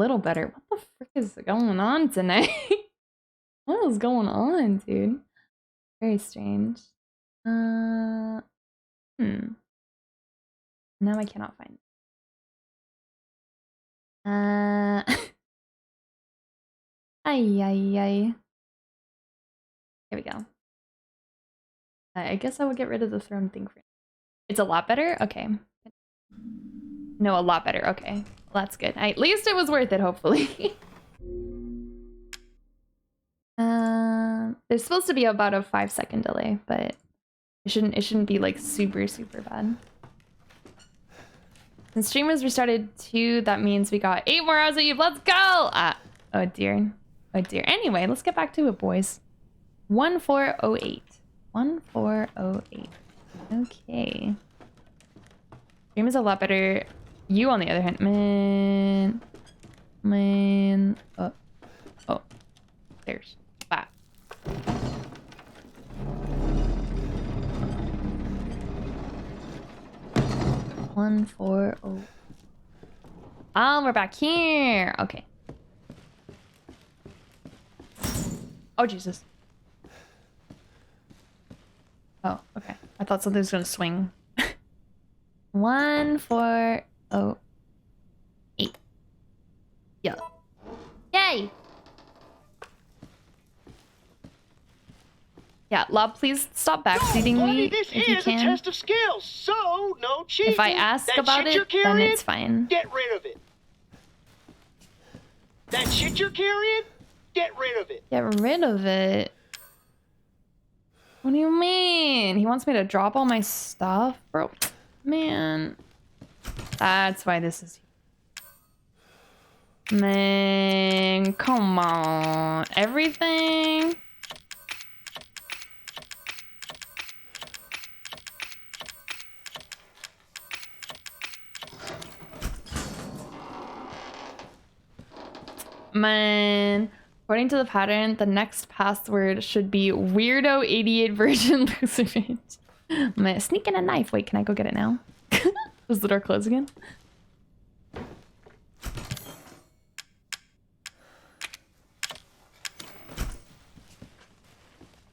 little better. What the frick is going on tonight? What is going on, dude? Very strange. Now I cannot find it. Ay. Here we go. I guess I will get rid of the throne thing for you. It's a lot better? Okay. No, a lot better. Okay. Well, that's good. At least it was worth it, hopefully. There's supposed to be about a 5-second delay, but it shouldn't be like super bad. Since stream was restarted too, that means we got 8 more hours of Eve. Let's go! Oh dear. Oh dear. Anyway, let's get back to it, boys. 1408. 1408. Okay. Stream is a lot better. You, on the other hand, man. Oh. There's that. One, 4, 0. Oh, we're back here. Okay. Oh, Jesus. Oh, okay. I thought something was gonna swing. 1408. Yeah. Yay! Yeah, Lob, please stop backseating me if you can. This is a test of skills, so no cheating. If I ask about it, then it's fine. Get rid of it. That shit you're carrying? Get rid of it. Get rid of it? What do you mean? He wants me to drop all my stuff? Bro, man. That's why this is... Man, come on. Everything? Man, according to the pattern, the next password should be weirdo88 version Lucifer. Man, sneaking a knife. Wait, can I go get it now? Does the door close again?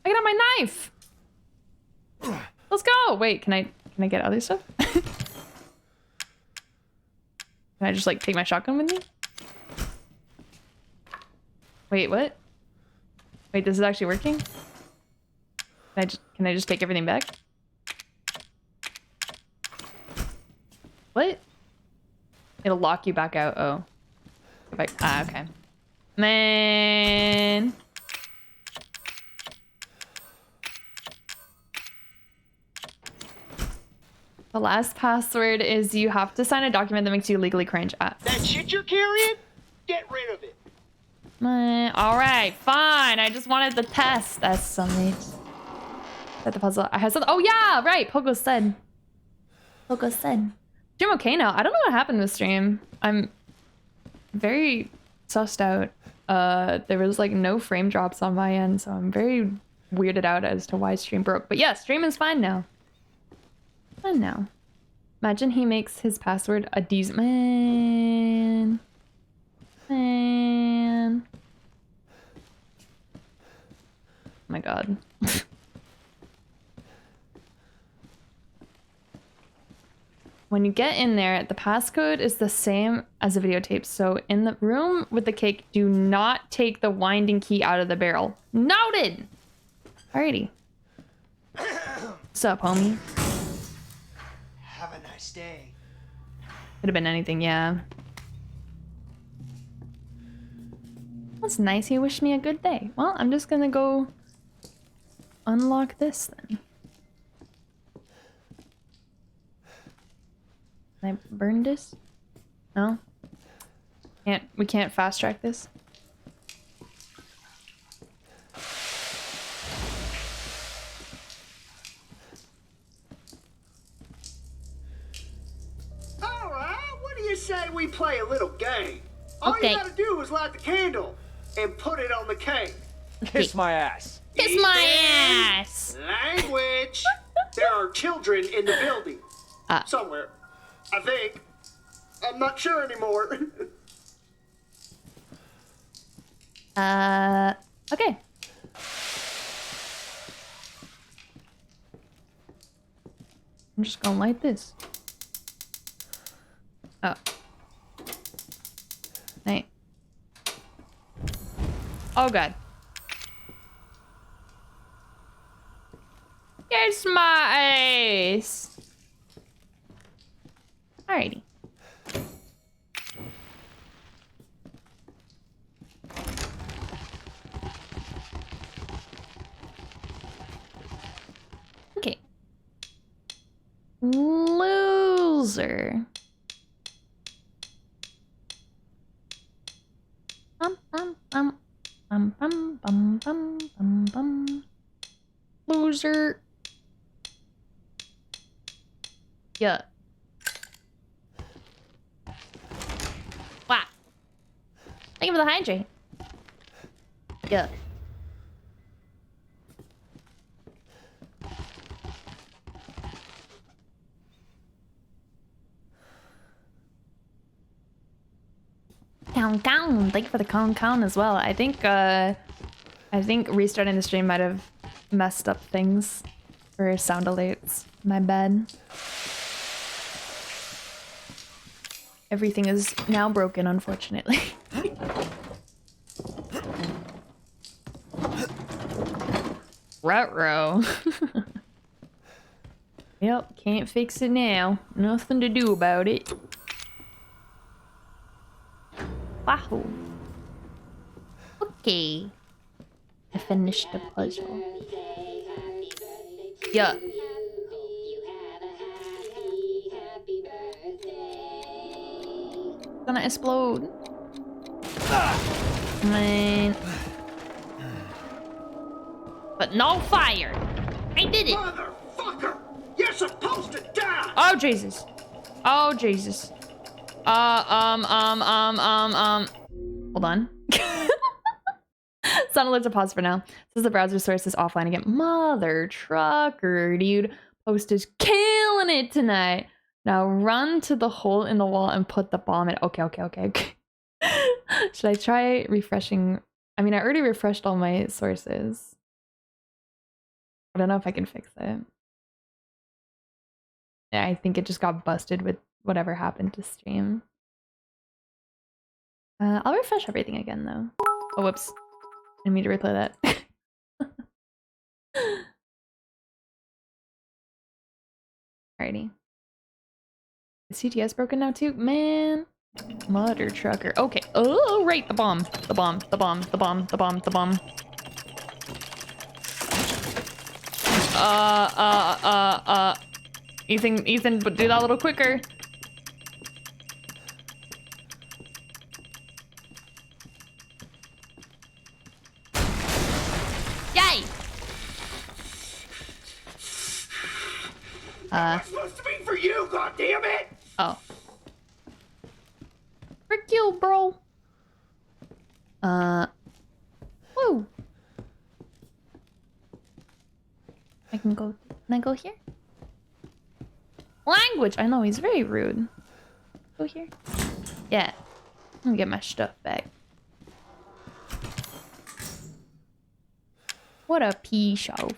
I got my knife. Let's go. Wait, can I get other stuff? Can I just like take my shotgun with me? Wait, what? Wait, this is actually working? Can I just take everything back? What? It'll lock you back out. Oh. Okay. Man. The last password is you have to sign a document that makes you legally cringe. That shit you're carrying? Get rid of it. Alright, fine. I just wanted the test. That's something. That the puzzle. I had something. Oh yeah, right. Pogo said. Stream okay now. I don't know what happened with stream. I'm very sussed out. There was like no frame drops on my end, so I'm very weirded out as to why stream broke. But yeah, stream is fine now. Fine now. Imagine he makes his password a D's. Man. Oh my god. When you get in there, the passcode is the same as the videotape. So in the room with the cake, do not take the winding key out of the barrel. Noted! Alrighty. What's up, homie? Have a nice day. Could have been anything, yeah. That's nice. He wished me a good day. Well, I'm just gonna go unlock this then. Can I burn this? No? We can't fast track this? Alright, what do you say we play a little game? All Okay. you gotta do is light the candle and put it on the cake. Kiss my ass. Kiss my ass! Language! There are children in the building. Somewhere. I think. I'm not sure anymore. Okay. I'm just gonna light this. Oh. Hey. Oh god. Kiss my ass. Alrighty. Okay. Loser. Bum bum bum bum bum bum bum bum bum. Loser. Yeah. Wow. Thank you for the hydrate. Yeah. Count. Thank you for the count as well. I think restarting the stream might have messed up things for sound alerts. My bad. Everything is now broken, unfortunately. Ruh-roh. Yep, can't fix it now. Nothing to do about it. Wahoo. Okay. I finished the puzzle. Yeah. Gonna explode. Man. But no fire. I did it. Motherfucker! You're supposed to die! Oh, Jesus. Oh, Jesus. Hold on. Sound alerts are paused for now. Says the browser source is offline again. Mother trucker, dude. Post is killing it tonight. Now run to the hole in the wall and put the bomb in. Okay. Should I try refreshing? I mean, I already refreshed all my sources. I don't know if I can fix it. Yeah, I think it just got busted with whatever happened to stream. I'll refresh everything again though. Oh, whoops. I didn't mean to replay that. Alrighty. Is CTS broken now too? Man. Mother trucker. Okay. Oh, right. The bomb. Ethan, but do that a little quicker. Yay! It's supposed to be for you, goddammit! Oh. Frick you, bro. Woo. Can I go here? Language! I know, he's very rude. Go here. Yeah. I'm gonna get my stuff back. What a pea show.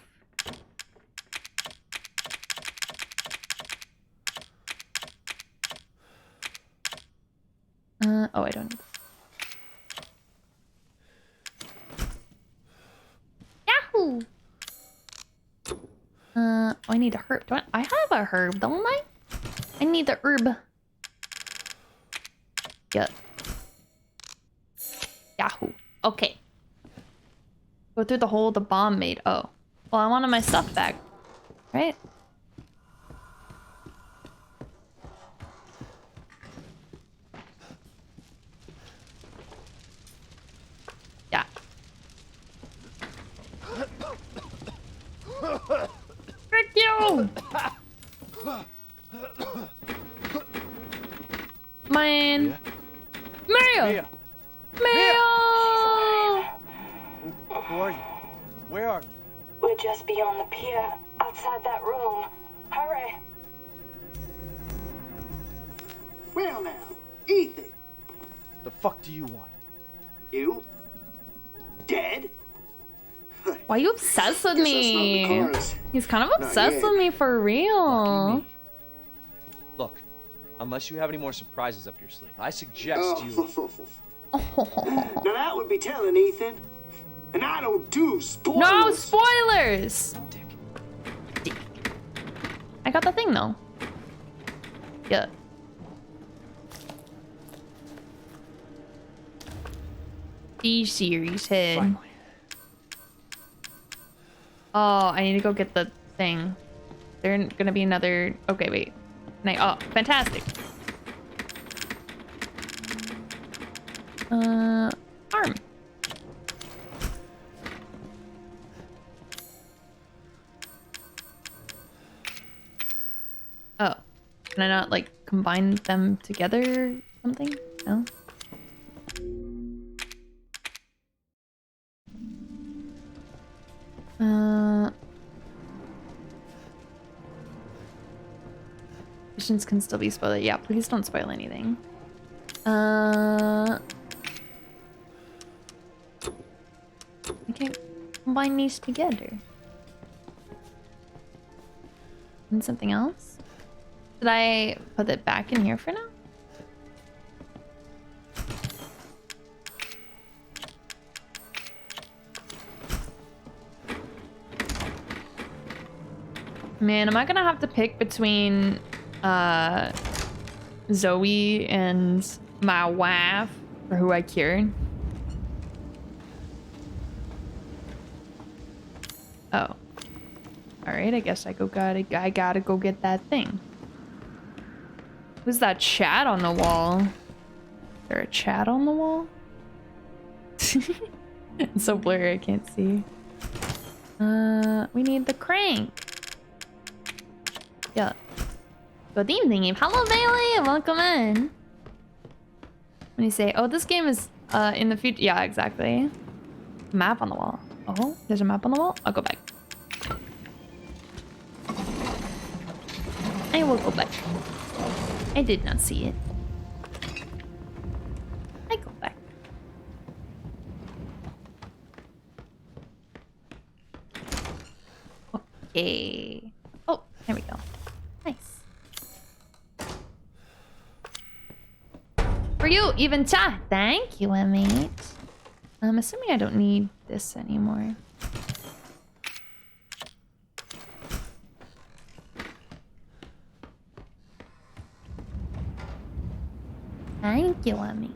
Oh, I don't need Yahoo! Oh, I need a herb. I have a herb, don't I? I need the herb. Yeah. Yahoo. Okay. Go through the hole the bomb made. Oh. Well, I wanted my stuff back. Right? Yeah. Frick you! Man. Mia! Mia! Who are you? Where are you? We're just beyond the pier, outside that room. Hurry! Well now, Ethan. The fuck do you want? You? dead? Why are you obsessed with Guess that's not the me? cards. He's kind of Not obsessed yet. with me for real. Look, unless you have any more surprises up your sleeve, I suggest you... Now that would be telling, Ethan. And I don't do spoilers. No spoilers! Dick. I got the thing though. Yeah. D-series head. Finally. Oh, I need to go get the thing. There's gonna be another... Okay, wait. Oh, fantastic. Arm. Oh. Can I not, like, combine them together or something? No? Missions can still be spoiled. Yeah, please don't spoil anything. I can't combine these together. And something else? Did I put it back in here for now? Man, am I gonna have to pick between Zoe and my wife for who I cured? Oh. Alright, I guess I gotta go get that thing. Who's that chat on the wall? Is there a chat on the wall? It's so blurry, I can't see. We need the crank. Yeah. Good evening, Eve. Hello, Bailey. Welcome in. When you say, oh, this game is in the future. Yeah, exactly. Map on the wall. Oh, there's a map on the wall? I'll go back. I will go back. I did not see it. I go back. Okay. Oh, there we go. Nice. For you, even chat. Thank you, mate. I'm assuming I don't need this anymore. Thank you, Emmy.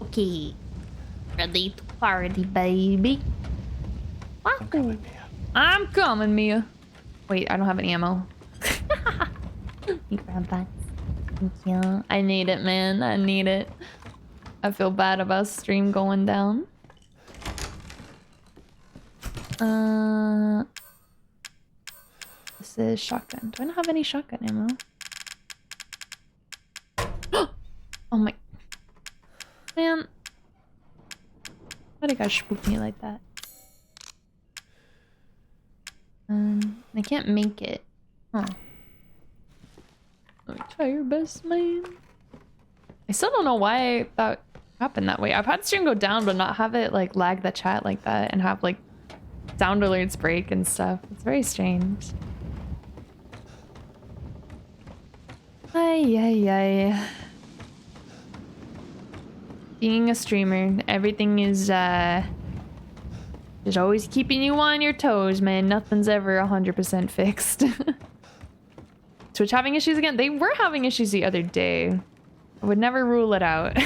Okay. Ready to party, baby. I'm coming, Mia. I'm coming, Mia. Wait, I don't have any ammo. You grab that. Thank you. I need it, man. I need it. I feel bad about stream going down. This is shotgun. Do I not have any shotgun ammo? Oh my... Man. Why'd a guy spook me like that? I can't make it. Huh. Try your best, man. I still don't know why that happened that way. I've had stream go down, but not have it like lag the chat like that and have like sound alerts break and stuff. It's very strange. Ay, ay, ay. Being a streamer, everything is just always keeping you on your toes, man. Nothing's ever 100% fixed. Twitch having issues again? They were having issues the other day. I would never rule it out.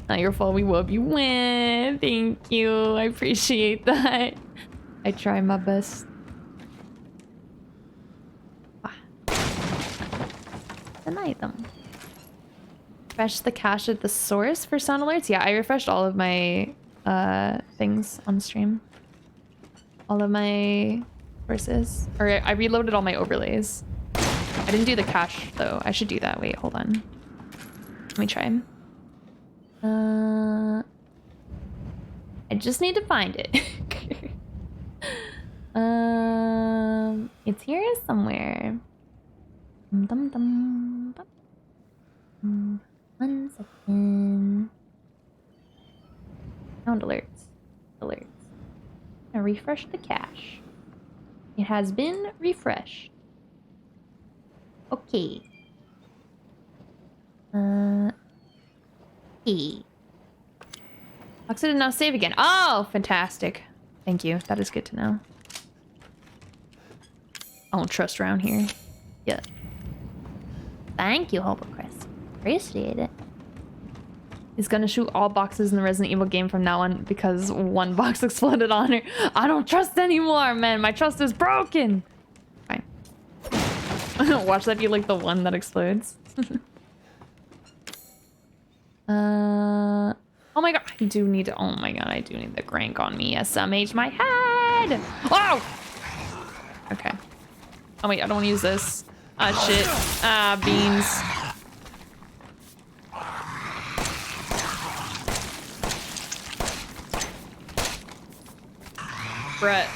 Not your fault, we whoop. You win. Thank you. I appreciate that. I try my best. An item. Refresh the cache at the source for sound alerts? Yeah, I refreshed all of my things on stream. All of my sources. Or I reloaded all my overlays. I didn't do the cache though. I should do that. Wait, hold on. Let me try. I just need to find it. It's here somewhere. Dum, dum, dum. 1 second. Sound alerts. Alerts. And refresh the cache. It has been refreshed. Okay. E. Oxy did not save again. Oh, fantastic. Thank you. That is good to know. I don't trust around here. Yeah. Thank you, Hobo Chris. Appreciate it. He's gonna shoot all boxes in the Resident Evil game from now on because one box exploded on her. I don't trust anymore, man. My trust is broken. Fine. Watch that be like the one that explodes. Oh my god, I do need to, oh my god, I do need the crank on me. SMH my head! Oh! Okay. Oh wait, I don't want to use this. Ah, shit. Ah, beans. Brett.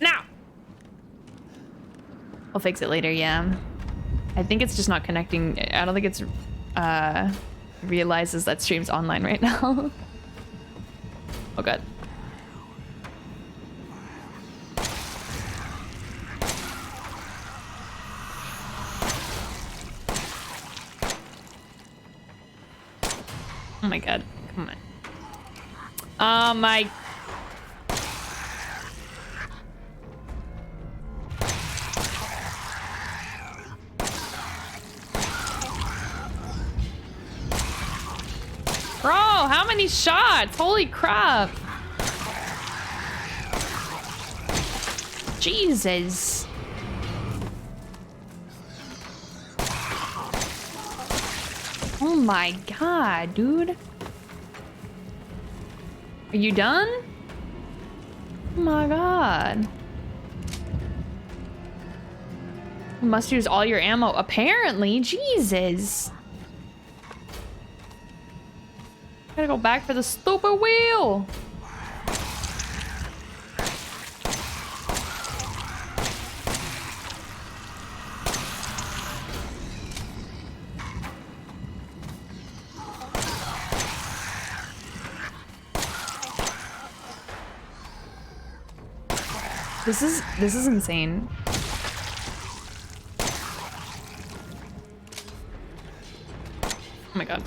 Now! I'll fix it later, yeah. I think it's just not connecting. I don't think it's realizes that stream's online right now. Oh god. Oh my god. Come on. Oh my. Bro, how many shots? Holy crap. Jesus. Oh my god, dude. Are you done? Oh my god. You must use all your ammo. Apparently, Jesus. Gotta go back for the stupid wheel. This is insane. Oh my god.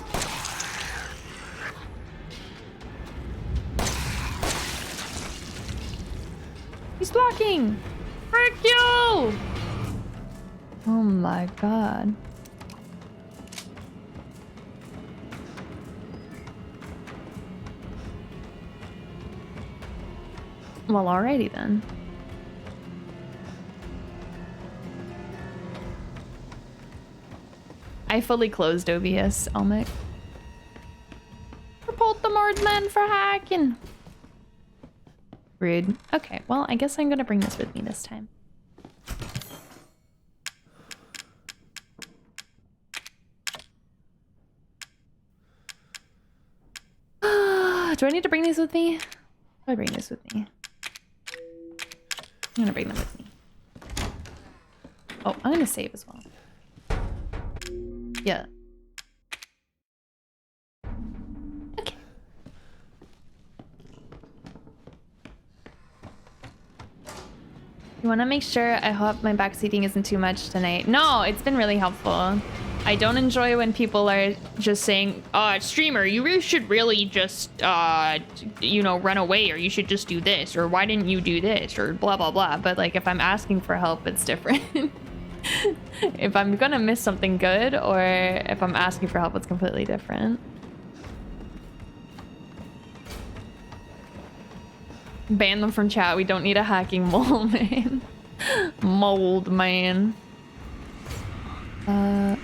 He's blocking! Frick you! Oh my god. Well, alrighty then. I fully closed OBS, Elmic. Report the Mordman for hacking. Rude. Okay, well, I guess I'm gonna bring this with me this time. Do I need to bring these with me? I bring this with me. I'm gonna bring them with me. Oh, I'm gonna save as well. Yeah. Okay. You want to make sure I hope my backseating isn't too much tonight. No, it's been really helpful. I don't enjoy when people are just saying, streamer, you really should really just, you know, run away, or you should just do this, or why didn't you do this, or blah, blah, blah. But like, if I'm asking for help, it's different. If I'm gonna miss something good, or if I'm asking for help, it's completely different. Ban them from chat. We don't need a hacking mole man. Mold man. Gotta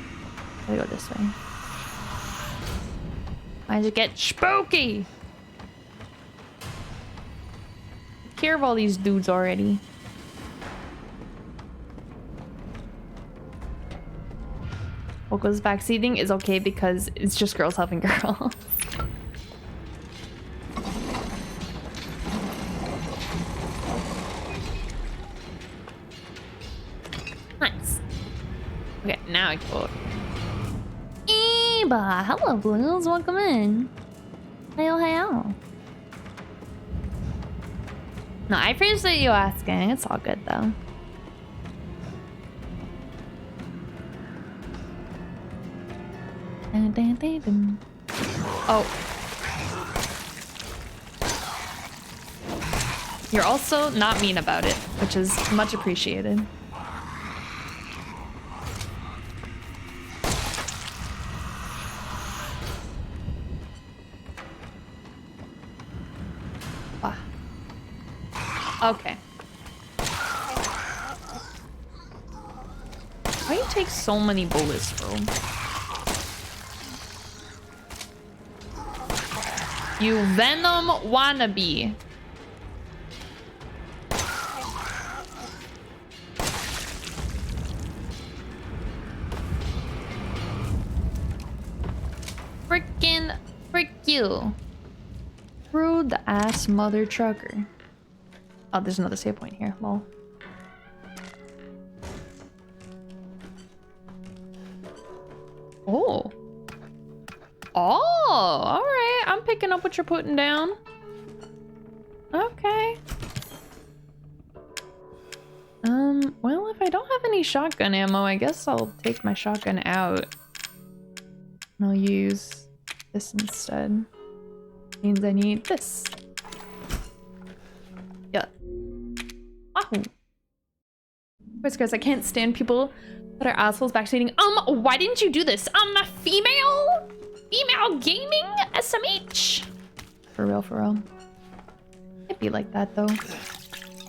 go this way. Why does it get spooky? Take care of all these dudes already. Poco's backseating is okay because it's just girls helping girls. Nice. Okay, now I can vote. Eba! Hello, Blues. Welcome in. Hail, hail. No, I appreciate you asking. It's all good, though. Dun, dun, dun, dun. Oh. You're also not mean about it, which is much appreciated. Ah. Okay. Why do you take so many bullets, bro? You Venom wannabe. Frick you. Rude ass mother trucker. Oh, there's another save point here. Lol. Oh. Oh, alright. I'm picking up what you're putting down. Okay. Well, if I don't have any shotgun ammo, I guess I'll take my shotgun out. And I'll use this instead. Means I need this. Yeah. Wahoo. Chris, I can't stand people that are assholes backstating. Why didn't you do this? I'm a female gaming SMH. For real, for real. It'd be like that though.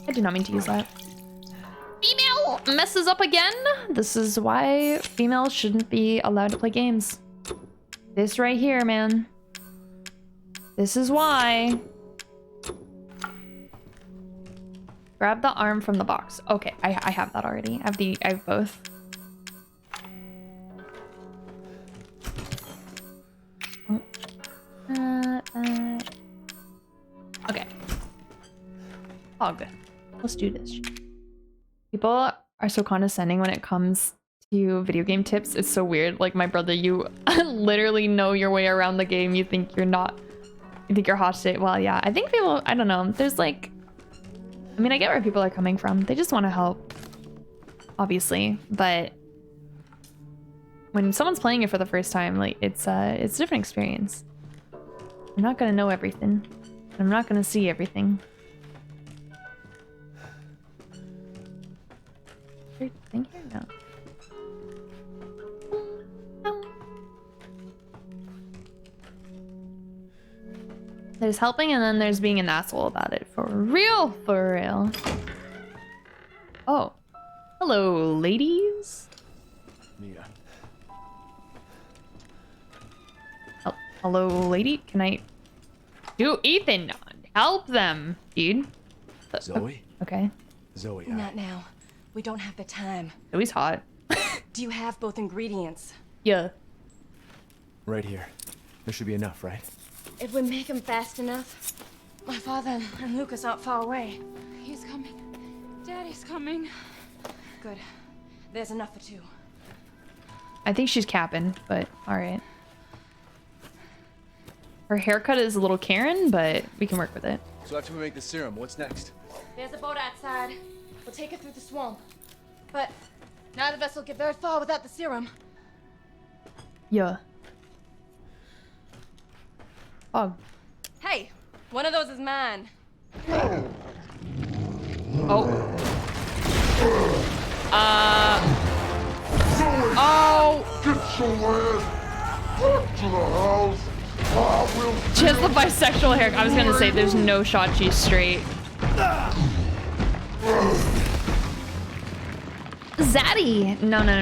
I did not mean to use that. Female messes up again. This is why females shouldn't be allowed to play games. This right here, man. This is why. Grab the arm from the box. Okay, I have that already. I have both. Okay. All good. Let's do this. People are so condescending when it comes to video game tips. It's so weird. Like my brother, you literally know your way around the game. You think you're not. You think you're hot shit. Well, yeah. I think people. I don't know. There's like. I mean, I get where people are coming from. They just want to help, obviously. But when someone's playing it for the first time, like it's a different experience. I'm not gonna know everything. I'm not gonna see everything. Thing here? No. There's helping and then there's being an asshole about it. For real, for real. Oh. Hello, ladies. Mia. Oh, hello, lady. Can I... Dude, Ethan, help them, dude. Zoe? Okay. Zoe, Not now. We don't have the time. Zoe's hot. Do you have both ingredients? Yeah. Right here. There should be enough, right? It would make him fast enough. My father and Lucas aren't far away. He's coming. Daddy's coming. Good. There's enough for two. I think she's capping, but alright. Her haircut is a little Karen, but we can work with it. So after we make the serum, what's next? There's a boat outside. We'll take it through the swamp. But neither of us will get very far without the serum. Yeah. Oh. Hey, one of those is mine. Oh. Oh. Get your ass back to the house. I will. She has the bisexual hair. I was gonna say there's no shot she's straight. Zaddy! No. Bad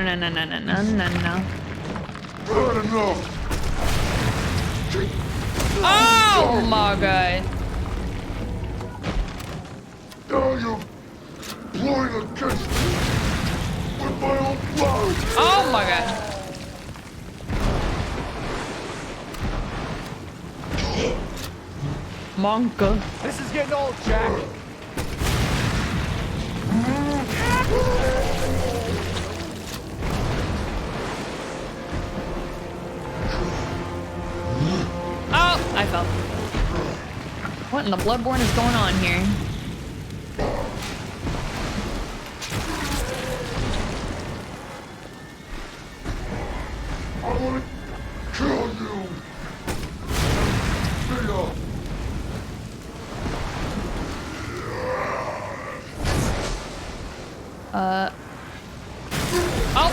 enough. Oh my god. Now you're blowing against me with my own blood. Oh my god. Monka. This is getting old, Jack. What in the Bloodborne is going on here? I wanna kill you! See ya! Oh! Ah. Oh!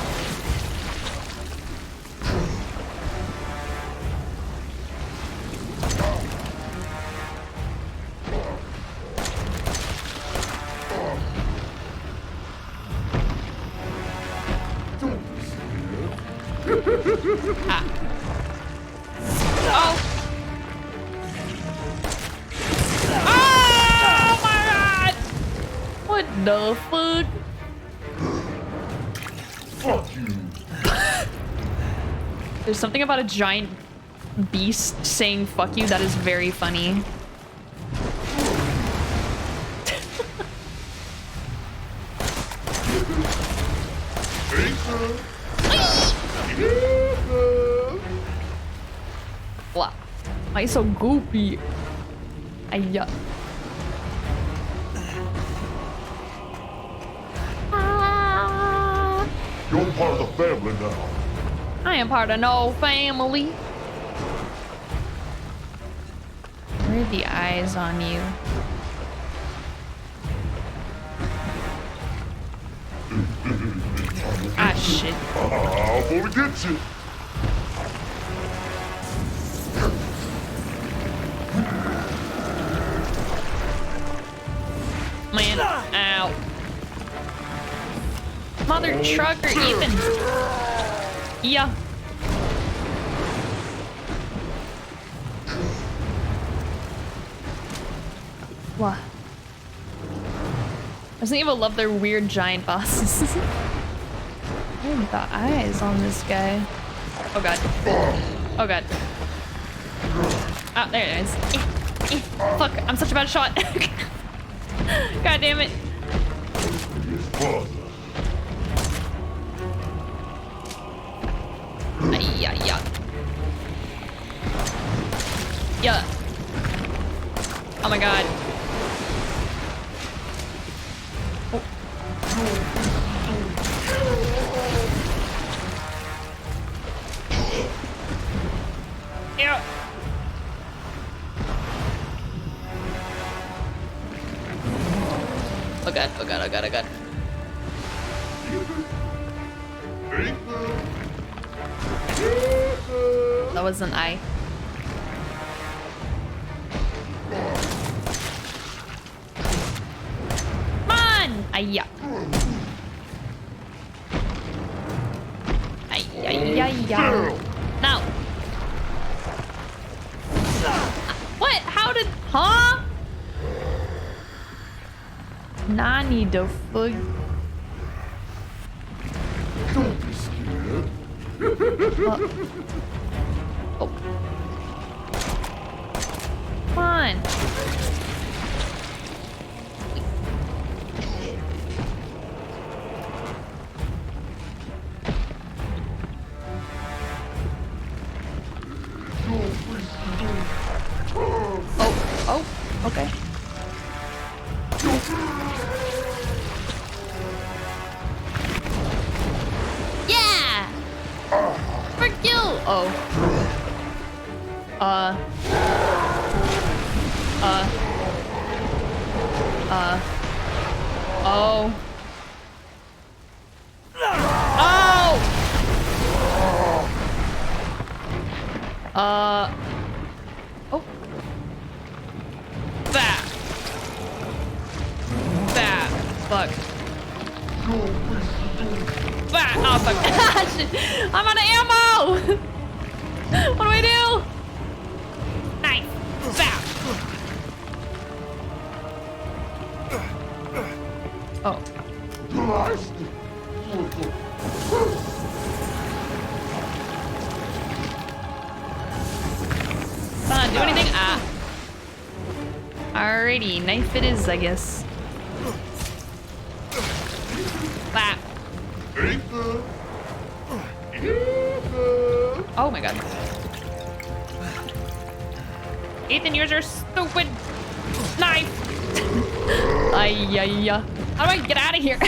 Oh my god! What the fuck? Fuck you! There's something about a giant beast saying fuck you that is very funny. Wow. Why you so goopy? Ayya. You're part of the family now. I am part of no family. Where are the eyes on you? Ah, shit. I'm gonna get you. Man, ow. Mother trucker, even. Yeah. What? Resident Evil love their weird giant bosses. Look at the eyes on this guy. Oh god. Oh god. Ah, there it is. Fuck, I'm such a bad shot. God damn it. Yeah, yeah. Yeah. Oh my god. Yeah. Oh god, oh god, oh god, oh god. That was an eye. Come on! Ayya. Ayya. Now. What? How did... Huh? Nani the fuck? Don't be scared. Oh. Come on. Oh, okay. Yeah! Frick you! Oh. Oh. Oh. Oh. That. Fuck. That. Oh, fuck. Shit. I'm out of ammo! What do I do? Nice. That. Oh. Do anything? Ah. Alrighty, knife it is, I guess. Bap. Oh my god. Ethan, yours are stupid. Knife! Ay. How do I get out of here?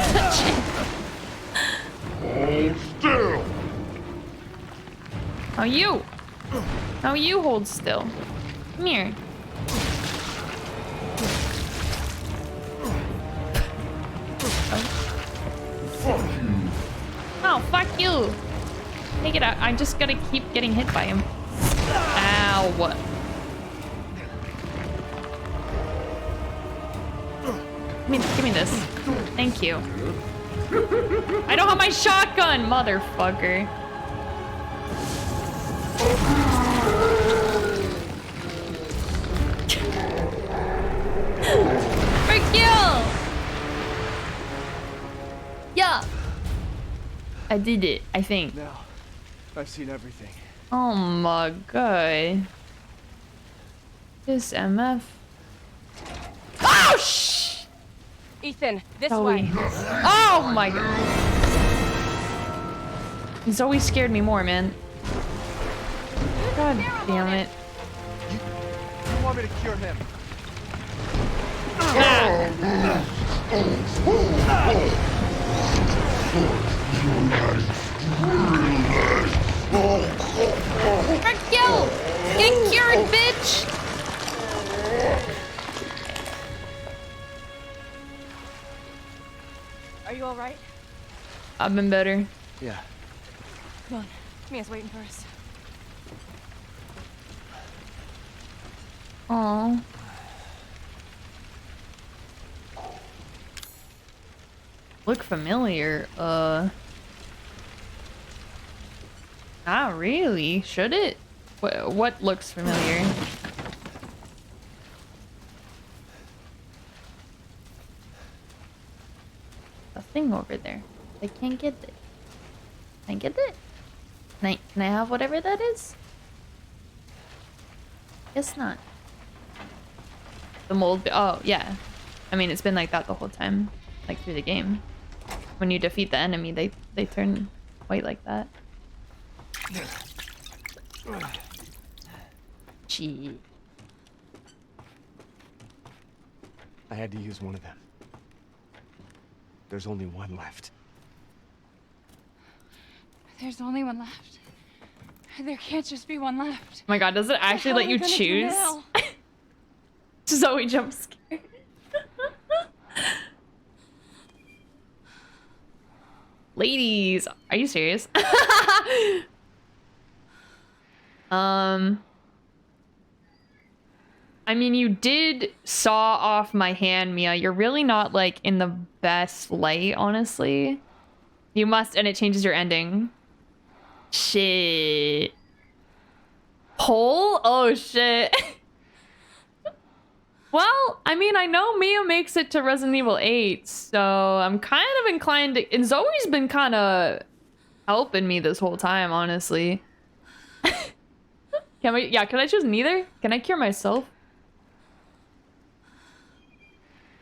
Hold still. How you hold still? Come here. Oh, fuck you. Take it out. I just gotta keep getting hit by him. Ow. Give me this. Thank you. I don't have my shotgun, motherfucker. Frick you! Yeah. I did it, I think. Now, I've seen everything. Oh my god. This MF. Oh shh! Ethan, this Zoe. way. Oh my god. Zoe scared me more, man. God damn it. You want me to cure him? Frick you! Get cured, bitch! Are you all right? I've been better. Yeah. Come on. Mia's waiting for us. Aww. Look familiar. Not really. Should it? What looks familiar? A thing over there. I can't get it. Can I get it? Can I have whatever that is? Guess not. The mold. Oh, yeah. I mean, it's been like that the whole time. Like through the game. When you defeat the enemy, they turn white like that. Gee. I had to use one of them. There's only one left. There's only one left. There can't just be one left. Oh my god, does it actually let you choose? Zoe jump scare. Ladies, are you serious? I mean, you did saw off my hand, Mia. You're really not like in the best light, honestly. You must, and it changes your ending. Shit. Pole? Oh shit. Well, I mean, I know Mia makes it to Resident Evil 8, so I'm kind of inclined to... And Zoe's been kind of helping me this whole time, honestly. Can we... Yeah, can I choose neither? Can I cure myself?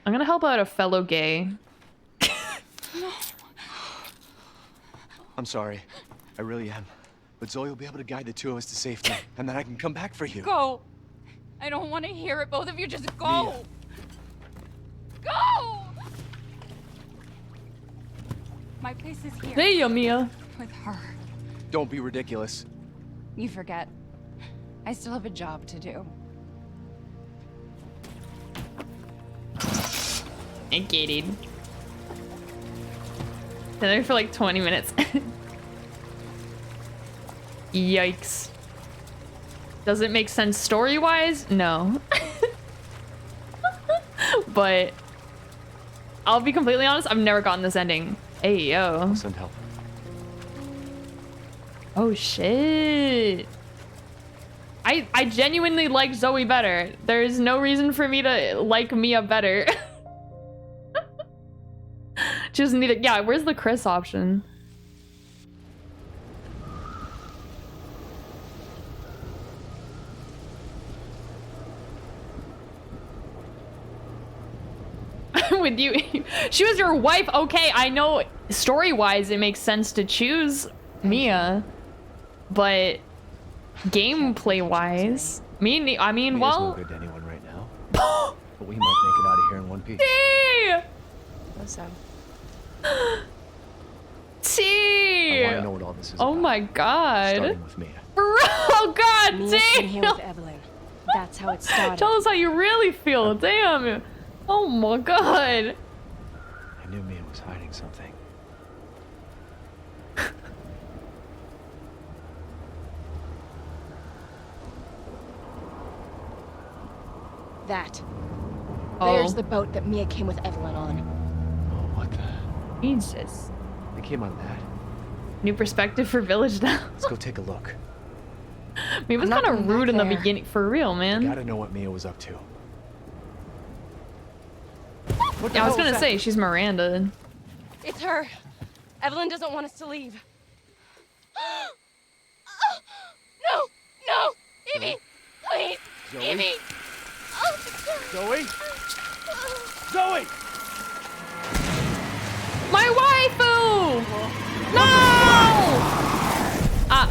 I'm gonna help out a fellow gay. I'm sorry. I really am. But Zoe will be able to guide the two of us to safety, and then I can come back for you. Go! I don't want to hear it. Both of you just go! Mia. Go! My place is here. Hey, yo, Mia. With her. Don't be ridiculous. You forget. I still have a job to do. I gated. Been there for like 20 minutes. Yikes. Does it make sense story-wise? No. But I'll be completely honest, I've never gotten this ending. Hey, yo. I'll send help. Oh, shit. I genuinely like Zoe better. There's no reason for me to like Mia better. Just need it. Yeah, where's the Chris option? With you, she was your wife. Okay, I know story-wise it makes sense to choose Mia, but gameplay-wise, I mean, Mia's well, no good to anyone right now. but we might make it out of here in one piece. So. T. I want to know what all this is Oh about. my god. Starting with Mia. Bro, god Mia came here damn. with Evelyn. That's how it started. Tell us how you really feel. Damn. Oh my god. I knew Mia was hiding something. That. Oh. There's the boat that Mia came with Evelyn on. Oh, what the? Jesus. They came on that. New perspective for Village now. Let's go take a look. It was I'm not kind of going rude back in the there. beginning. For real, man. Gotta know what Mia was up to. What the Yeah, I was hell gonna that? say, she's Miranda. It's her. Evelyn doesn't want us to leave. No! No! Evie! Please! Zoe? Evie! Zoe? Zoe! My waifu! No! Ah.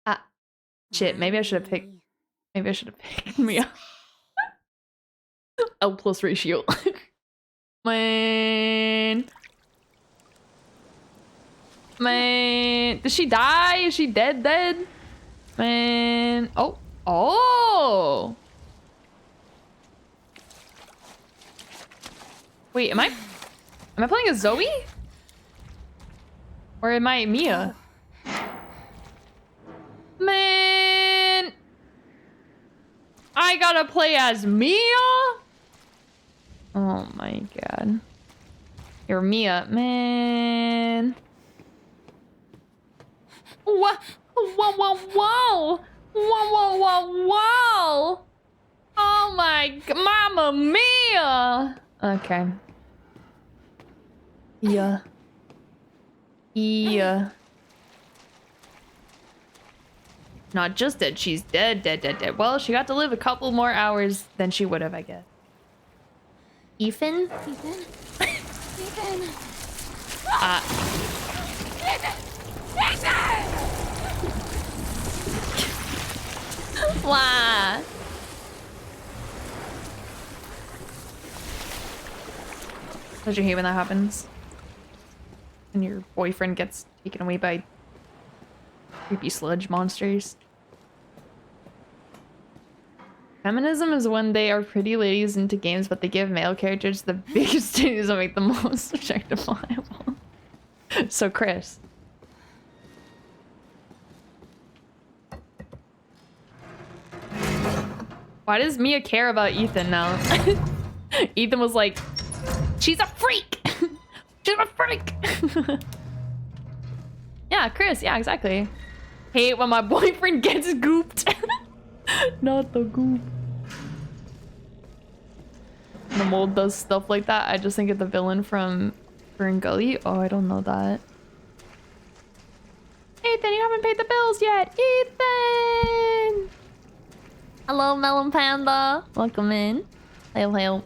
Ah. Shit, maybe I should have picked... Maybe I should have picked Mia. L plus ratio. Man. Man. Did she die? Is she dead? Man. Oh. Oh. Wait, am I playing as Zoe? Or am I Mia? Man. I gotta play as Mia? Oh my god. You're Mia, man. Whoa, whoa, whoa, whoa. Whoa, whoa, whoa, whoa. Oh my, Mamma Mia. Okay. Yeah. Yeah. Not just that she's dead. Well, she got to live a couple more hours than she would have, I guess. Ethan? Ethan! Why? Don't you hate when that happens? When your boyfriend gets taken away by creepy sludge monsters. Feminism is when they are pretty ladies into games, but they give male characters the biggest titties that make them most objectifiable. So, Chris. Why does Mia care about Ethan now? Ethan was like, she's a freak! She's a freak! Yeah, Chris, yeah, exactly. Hate when my boyfriend gets gooped. Not the goop. The mold does stuff like that. I just think of the villain from Fern Gully. Oh, I don't know that. Ethan, you haven't paid the bills yet. Ethan! Hello, Melon Panda. Welcome in. Hail, hail.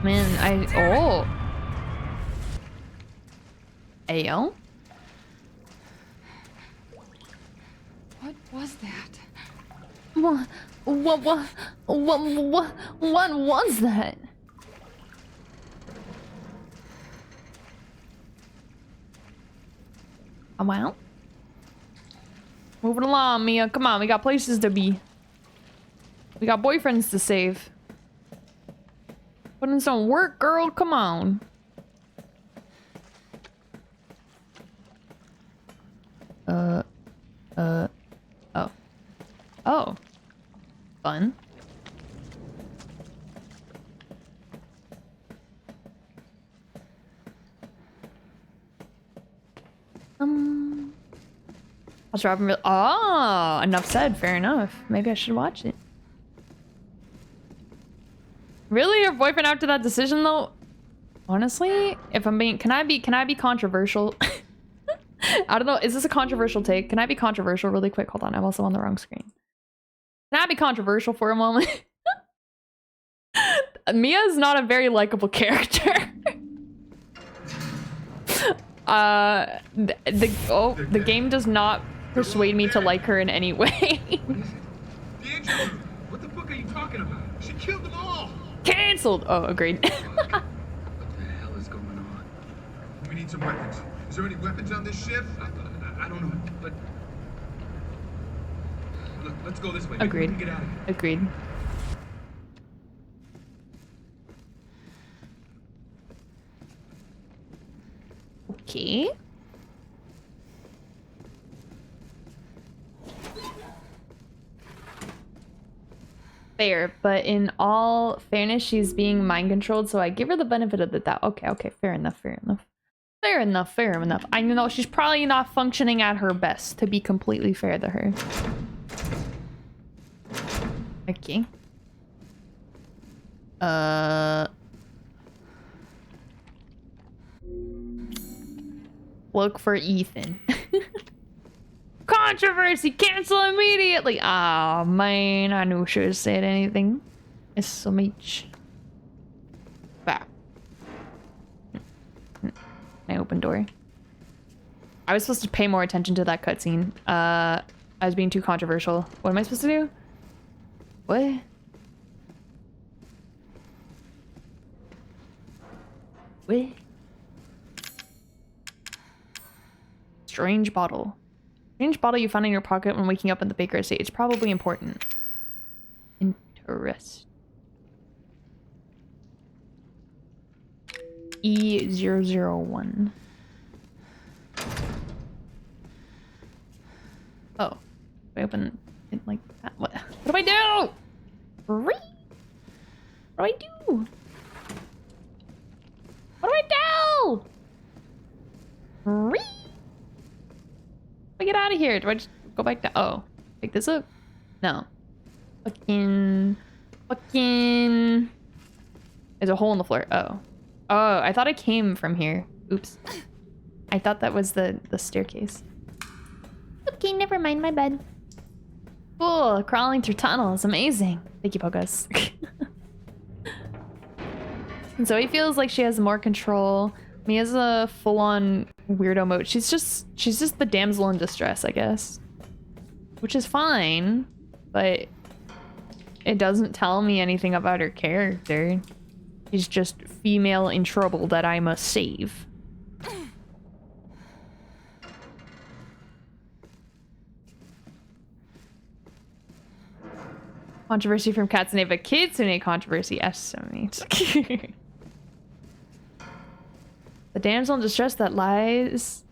Man, oh. Ayo? What was that? What was that? Oh, well. Moving along, Mia. Come on, we got places to be. We got boyfriends to save. Put in some work, girl. Come on. Oh. Oh. Fun. I'll drop him. Oh, enough said. Fair enough. Maybe I should watch it. Really, your boyfriend after that decision though? Honestly, if I'm being, can I be controversial? I don't know. Is this a controversial take? Can I be controversial really quick? Hold on. I'm also on the wrong screen. Can I be controversial for a moment? Mia is not a very likable character. The game does not persuade me to like her in any way. What is it? The engine room. What the fuck are you talking about? She killed them all. Cancelled. Oh, agreed. What the hell is going on? We need some weapons. Is there any weapons on this ship? I don't know, but look, let's go this way. Maybe we Agreed. can get out of here. Agreed. Okay. Fair, but in all fairness, she's being mind controlled, so I give her the benefit of the doubt. Okay, okay, fair enough, fair enough. Fair enough, fair enough. I know she's probably not functioning at her best, to be completely fair to her. Okay. Look for Ethan. Controversy, cancel immediately. Ah, man, I knew I should have said anything. It's so much. Back. I open door. I was supposed to pay more attention to that cutscene. I was being too controversial. What am I supposed to do? What? What? Strange bottle. Strange bottle you found in your pocket when waking up in the Baker estate. It's probably important. Interest. E001. Oh. I open it like that. What do I do? What do I do? What do I do? I get out of here. Do I just go back to... Oh. Pick this up? No. Fucking... There's a hole in the floor. Oh. Oh, I thought I came from here. Oops. I thought that was the staircase. Okay, never mind. My bad. Cool. Crawling through tunnels. Amazing. Thank you, Pogus. And Zoe feels like she has more control. Mia's a full-on weirdo mode. She's just the damsel in distress, I guess. Which is fine, but it doesn't tell me anything about her character. She's just female in trouble that I must save. Controversy from KITSUNE, but KITSUNE controversy estimates. The damsel in distress that likes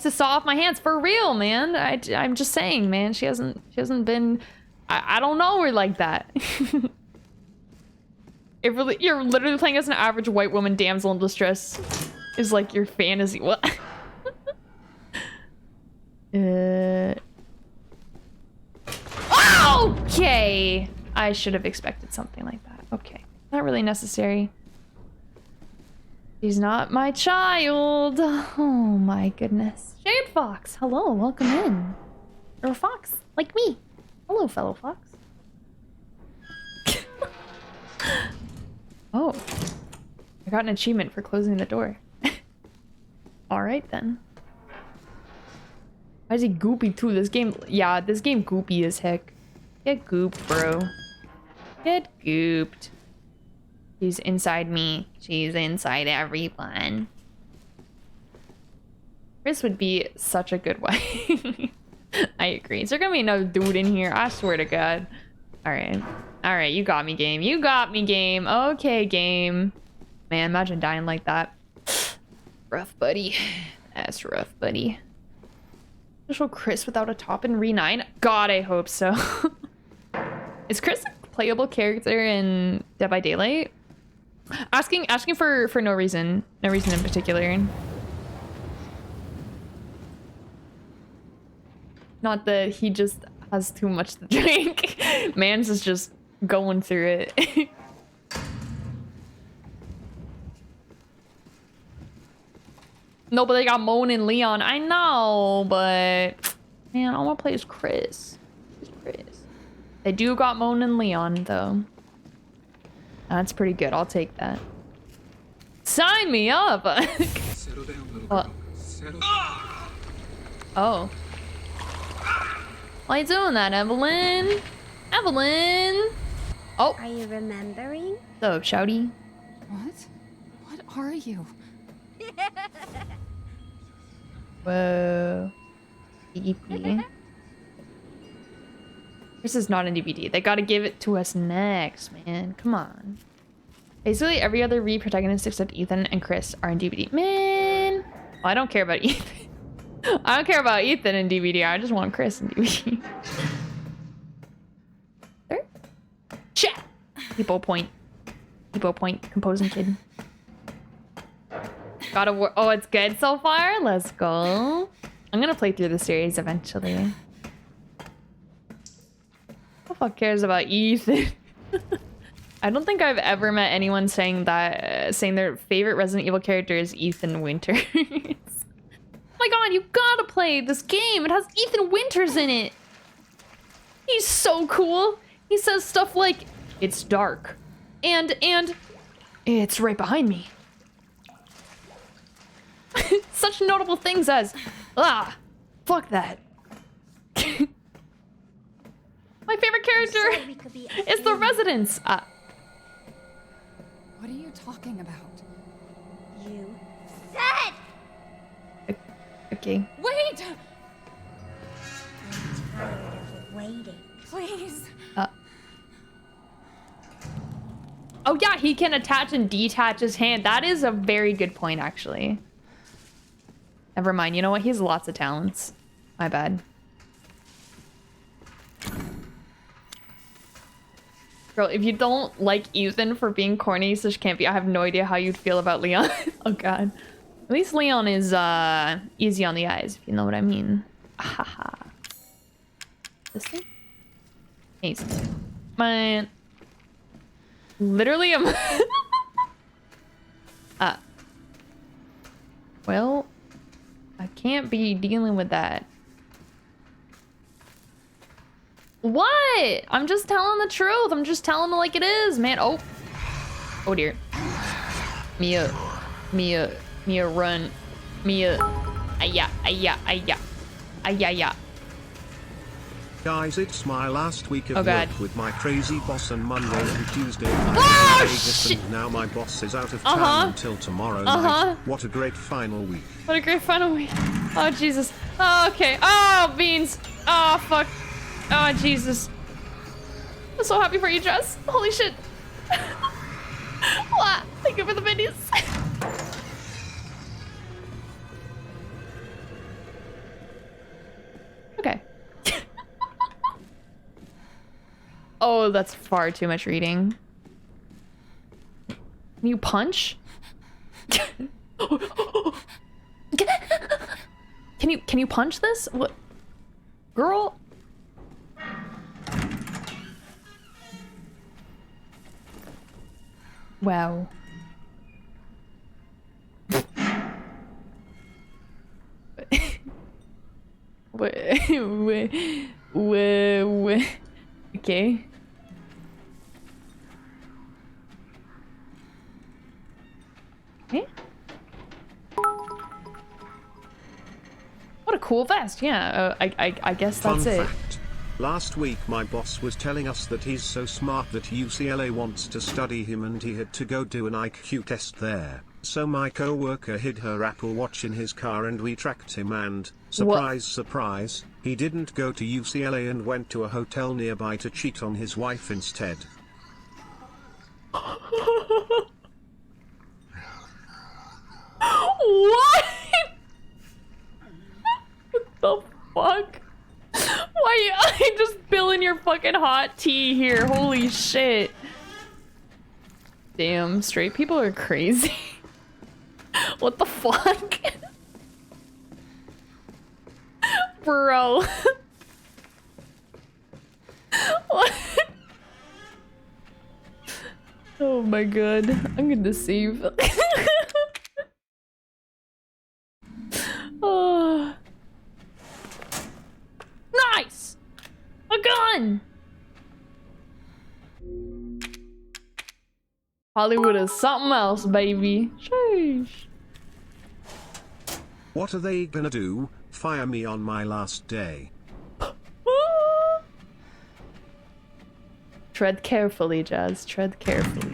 to saw off my hands, for real, man. I'm just saying, man. She hasn't been. I don't know her like that. You're literally playing as an average white woman damsel in distress is like your fantasy. What? Okay. I should have expected something like that. Okay. Not really necessary. She's not my child. Oh my goodness. Shade Fox. Hello, welcome in. You're a fox, like me. Hello, fellow fox. Oh. I got an achievement for closing the door. Alright then. Why is he goopy too? This game, yeah, this game goopy as heck. Get gooped, bro. Get gooped. She's inside me. She's inside everyone. Chris would be such a good wife. I agree. Is there gonna be another dude in here? I swear to God. Alright. Alright, you got me, game. You got me, game. Okay, game. Man, imagine dying like that. Rough, buddy. That's rough, buddy. Official Chris without a top in Re9? God, I hope so. Is Chris a playable character in Dead by Daylight? Asking for no reason. No reason in particular. Not that he just has too much to drink. Mans is just going through it. No, but they got Moan and Leon. I know, but man, I want to play as Chris. They do got Moan and Leon though. That's pretty good. I'll take that. Sign me up. Serum. Settle down, little What? girl. Settle. Oh. Why you doing that, Evelyn? Evelyn! Oh. Are you remembering? So, shouty. What? What are you? Whoa. DP. This is not in DVD. They gotta give it to us next, man. Come on. Basically, every other Reed protagonist except Ethan and Chris are in DVD. Man! Well, I don't care about Ethan. I don't care about Ethan in DVD. I just want Chris in DVD. There? Shit! People point. People point. Composing kid. Gotta work. Oh, it's good so far? Let's go. I'm gonna play through the series eventually. Who the fuck cares about Ethan? I don't think I've ever met anyone saying that, saying their favorite Resident Evil character is Ethan Winters. Oh my god, you gotta play this game. It has Ethan Winters in it. He's so cool. He says stuff like, it's dark. And it's right behind me. Such notable things as, fuck that. My favorite character is the Residents. What are you talking about? You said! Okay. Wait! I'm tired of waiting. Please. Oh yeah, he can attach and detach his hand. That is a very good point, actually. Never mind. You know what? He has lots of talents. My bad. Girl, if you don't like Ethan for being corny / campy, I have no idea how you'd feel about Leon. Oh god. At least Leon is easy on the eyes, if you know what I mean. Haha. This thing? Easy. Man. Literally well, I can't be dealing with that. What? I'm just telling the truth. I'm just telling it like it is, man. Oh. Oh dear. Mia, run. Mia. Ayya. Guys, it's my last week of Oh, God. work with my crazy boss, and Monday and Tuesday I'm Oh, in Vegas, shit. and now my boss is out of town until tomorrow night. What a great final week. What a great final week. Oh, Jesus. Oh, okay. Oh, beans. Oh, fuck. Oh, Jesus. I'm so happy for you, Jess. Holy shit. What? Thank you for the minis. Okay. Oh, that's far too much reading. Can you punch? Can you punch this? What? Girl? Wow. Okay. Okay. What a cool vest. Yeah, I guess that's Fun it. fact. Last week my boss was telling us that he's so smart that UCLA wants to study him, and he had to go do an IQ test there. So my co-worker hid her Apple Watch in his car and we tracked him, and surprise, surprise, he didn't go to UCLA and went to a hotel nearby to cheat on his wife instead. What? What the fuck? Why I just spilling your fucking hot tea here? Holy shit. Damn, straight people are crazy. What the fuck? Bro. What? Oh my god. I'm gonna save. Oh. Nice! A gun! Hollywood is something else, baby. Sheesh. What are they gonna do? Fire me on my last day? Tread carefully, Jazz. Tread carefully.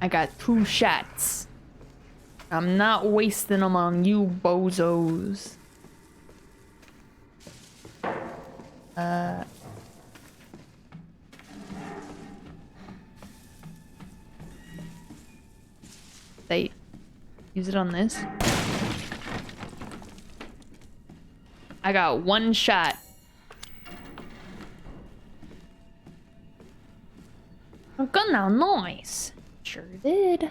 I got 2 shots. I'm not wasting them on you bozos. They use it on this. I got 1 shot. Oh, gun now, nice. Sure did.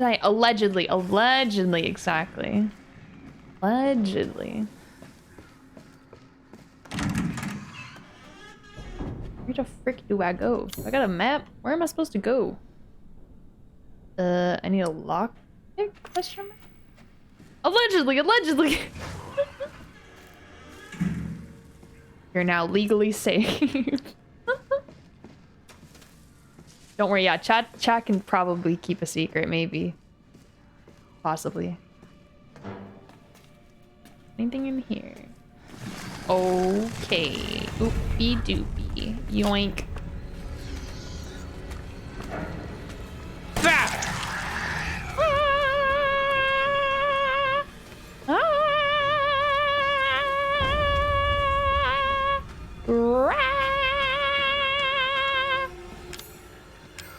Like, allegedly, exactly. Allegedly. Where the frick do I go? Do I got a map? Where am I supposed to go? I need a lock pick? Question mark? Allegedly! You're now legally safe. Don't worry, yeah, chat can probably keep a secret, maybe. Possibly. Anything in here? Okay. Oopie doopie. Yoink.